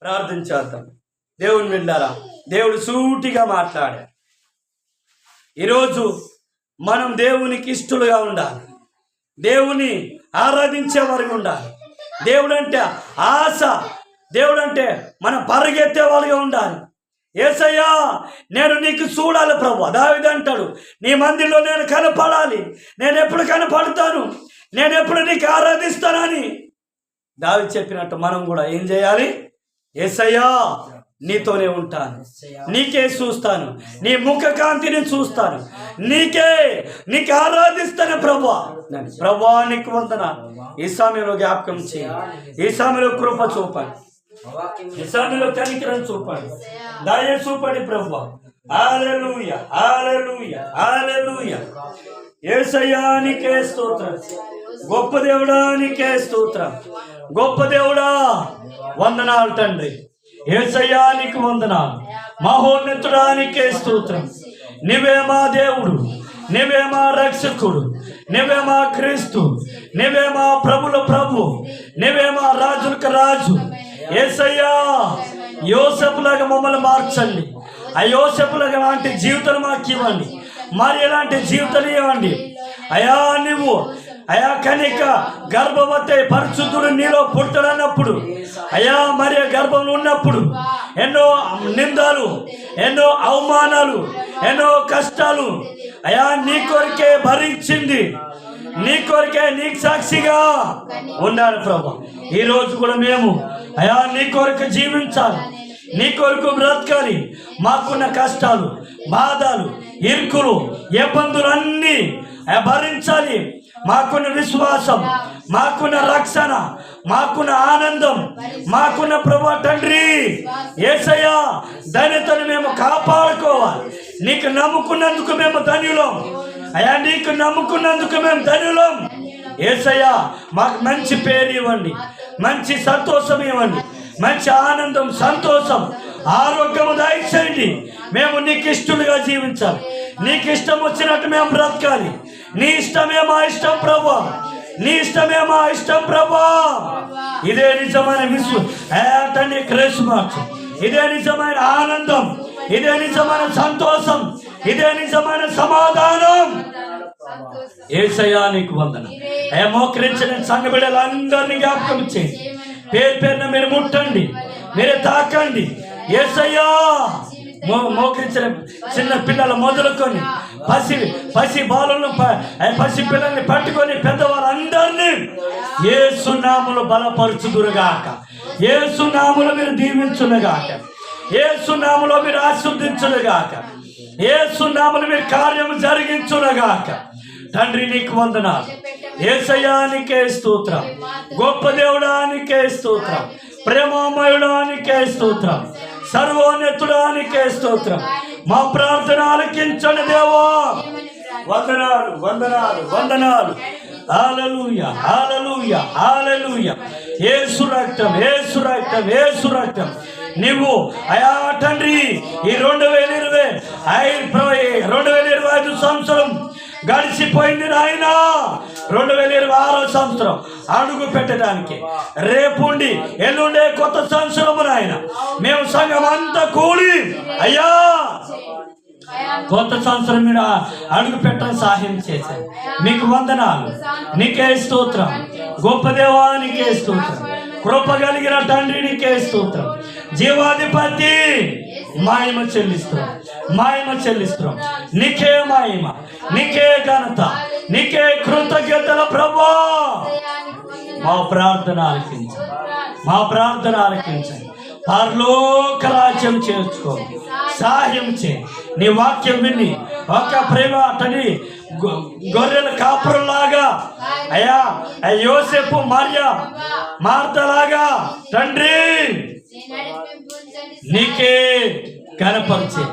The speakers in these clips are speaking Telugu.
ప్రార్థన చేద్దాం. దేవుని విన్నారా, దేవుడు సూటిగా మాట్లాడాడు. ఈరోజు మనం దేవునికి ఇష్టలుగా ఉండాలి, దేవుని ఆరాధించే వారికి ఉండాలి. దేవుడు అంటే ఆశ, దేవుడు అంటే మనం పరిగెత్తే వాళ్ళుగా ఉండాలి. యేసయ్యా నేను నీకు చూడాలి ప్రభు. దావీదు అంటాడు, నీ మందిరంలో నేను కనపడాలి, నేను ఎప్పుడు కనపడతాను, నేను ఎప్పుడు నీకు ఆరాధిస్తానని దావీదు చెప్పినట్టు మనం కూడా ఏం చేయాలి? యేసయ్యా నీతోనే ఉంటాను, నీకే చూస్తాను, నీ ముఖ కాంతిని చూస్తాను, నీకు ఆరాధిస్తాను ప్రభువా. ప్రభువా నీకు వందనాలు. ఈ సమయంలో జ్ఞాపకం చేయండి, ఈ సమయంలో కృప చూపండి, ఈ సమయంలో కనికరం చూపండి, దయ చూపండి ప్రభువా. హల్లెలూయా, హల్లెలూయా, హల్లెలూయా. యేసయ్యా నీకే స్తోత్రం, గొప్ప దేవుడా నీకే స్తోత్రం, గొప్ప దేవుడా వందనాలు తండ్రి. యేసయ్యా నీకు వందనాలు, మహోన్నతుడా నీకే స్తోత్రం. నీవే మా దేవుడు, నీవే మా రక్షకుడు, నీవే మా క్రీస్తు, నీవే మా ప్రభుల ప్రభు, నీవే మా రాజులకు రాజు. యేసయ్యా యోసేపులాగా మమ్మల్ని మార్చండి. ఆ యోసేపులాగా లాంటి జీవితం మాకు ఇవ్వండి, మరి ఎలాంటి జీవితం ఇవ్వండి అయా. నువ్వు అయా కనిక గర్భవతి పరిశుద్ధుడు నీలో పుట్టడన్నప్పుడు, అయా మరి గర్భంలో ఉన్నప్పుడు ఎన్నో నిందలు, ఎన్నో అవమానాలు, ఎన్నో కష్టాలు అయా నీ కొరికే భరించింది, నీ కొరికే నీకు సాక్షిగా ఉండాలి ప్రభు. ఈరోజు కూడా మేము అయా నీ కొరకు జీవించాలి, నీ కొరకు బ్రతకాలి. మాకున్న కష్టాలు, బాధలు, ఇరుకులు, ఇబ్బందులు అన్నీ భరించాలి. మాకున్న విశ్వాసం, మాకున్న రక్షణ, మాకున్న ఆనందం, మాకున్న ప్రభు తండ్రి యేసయ్యా ధన్యతను మేము కాపాడుకోవాలి. నీకు నమ్ముకున్నందుకు మేము ధన్యులం అయ్యా, నీకు నమ్ముకున్నందుకు మేము ధన్యులం. యేసయ్యా మాకు మంచి పేరు ఇవ్వండి, మంచి సంతోషం ఇవ్వండి, మంచి ఆనందం, సంతోషం, ఆరోగ్యము దయచేయండి. మేము నీకు ఇష్టలుగా జీవించాలి, నీకు ఇష్టం వచ్చినట్టు మేము బ్రతకాలి. నీ ఇష్టమే మా ఇష్టం ప్రభా, నీ ఇష్టమే మా ఇష్టం ప్రభా. ఇదే నిజమైన తండ్రి క్రిస్మస్, ఇదే నిజమైన ఆనందం, ఇదే నిజమైన సంతోషం, ఇదే నిజమైన సమాధానం. యేసయ్యా నీకు వందనం. మోకరించిన సంఘ బిడ్డలందరినీ జ్ఞాపకం చేయండి, పేరు పేరున మీరు ముట్టండి, మీరే తాకండి. యేసయ్యా మోకరించిన చిన్న పిల్లలు మొదలుకొని పసి బాలులను, పసి పిల్లల్ని పట్టుకొని పెద్దవాళ్ళందరినీ యేసు నామములో బలపరచుదురుగాక, యేసు నామములో మీరు దీవించునుగాక, యేసు నామములో మీరు ఆశీర్వదించునుగాక, యేసు నామములో మీరు కార్యము జరిగించునుగాక. తండ్రి నీకు వందనాలు. యేసయ్యా నీకే స్తోత్రం, గొప్ప దేవుడా నీకే స్తోత్రం, ప్రేమమయుడా నీకే స్తోత్రం, సర్వోన్నతుడా నీకే స్తోత్రం. మా ప్రార్థన ఆలకించండి దేవా. వందనాలు, వందనాలు, వందనాలు. హల్లెలూయా, హల్లెలూయా, హల్లెలూయా. యేసు రక్తం, యేసు రక్తం, యేసు రక్తం. నీవు అయా తండ్రి ఈ 2025 సంవత్సరం గడిచిపోయింది నాయన. 2026 సంవత్సరం అడుగు పెట్టడానికి రేపుండి ఎల్లుండే కొత్త సంవత్సరము నాయన. మేము సంఘం అంతా కూడి అయ్యా కొత్త సంవత్సరం మీద అడుగు పెట్టడం సహాయం చేశారు. మీకు వందనాలు, నీకే స్తోత్రం, గొప్ప దేవా నీకే స్తోత్రం, కృప కలిగిన తండ్రి నీకే స్తోత్రం, జీవాధిపతి మహిమ చెల్లిస్తున్నాం, మహిమ చెల్లిస్తున్నాం. నీకే మహిమ, నీకే ఘనత, నీకే కృతజ్ఞతల ప్రభువా. మా ప్రార్థన ఆలకించండి, మా ప్రార్థన ఆలకించండి. పరలోక రాజ్యం చేర్చుకో, సహాయం చే. నీ వాక్యం విని ఒక ప్రేమ అతని గొర్రెల కాపురలాగా అయ్యా యోసేపు మార్తలాగా తండ్రి నీకే కనపరిచే,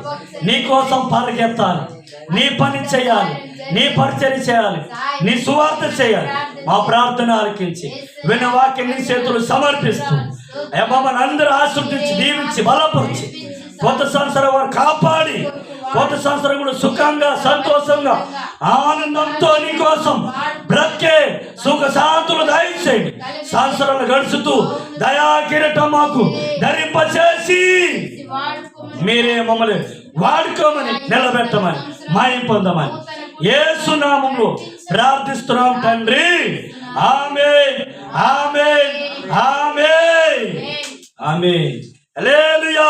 నీ కోసం పరిగెత్తాలి, నీ పని చేయాలి, నీ పరిచర్య చేయాలి, నీ సువార్త చేయాలి. మా ప్రార్థన ఆలకించి విన్న వాక్యం నీ చేతులు సమర్పిస్తూ మమ్మల్ని అందరూ ఆశీర్వదించి, దీవించి, బలపరిచి కొత్త సంవత్సరం వారు కాపాడి కొత్త సంవత్సరం కూడా సుఖంగా, సంతోషంగా, ఆనందంతో నీ కోసం బ్రతికే సుఖ శాంతులు దయచేయండి. సంవత్సరాలు గడుచుతూ దయా కిరీటం మాకు ధరింపచేసి మీరే మమ్మల్ని వాడుకోమని, నిలబెట్టమని, మాయం పొందమని యేసు నామములో ప్రార్థిస్తున్నాం తండ్రి. ఆమేన్, ఆమేన్, ఆమేన్, ఆమేన్. హల్లెలూయా.